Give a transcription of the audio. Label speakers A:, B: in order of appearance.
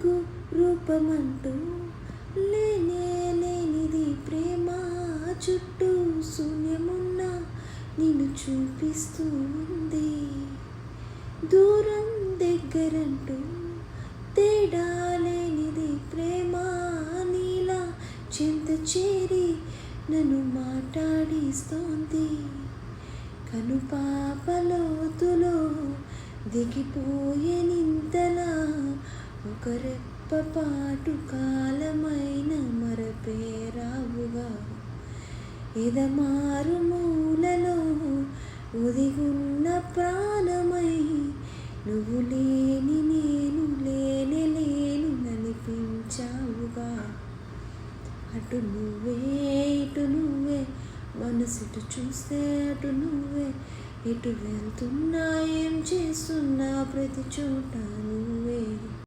A: వెలుగు రూపమంటూ లేనే లేనిది ప్రేమ, చుట్టూ శూన్యమున్న నిన్ను చూపిస్తూ ఉంది. దూరం దగ్గరంటూ తేడా లేనిది ప్రేమ, నీలా చెంత చేరి నన్ను మాట్లాడిస్తోంది. కనుపాపలోతులో దిగిపోయే నింతలా ఒక రెప్పపాటు కాలమైన మరపేరావుగా, ఎదమారు మూలలో ఒదిగున్న ప్రాణమై నువ్వు లేని నేను లేనే లేను ననిపించావుగా. అటు నువ్వే ఇటు నువ్వే, మనసుటు చూస్తే అటు నువ్వే, ఎటు వెళ్తున్నా ఏం చేస్తున్నా ప్రతి చోట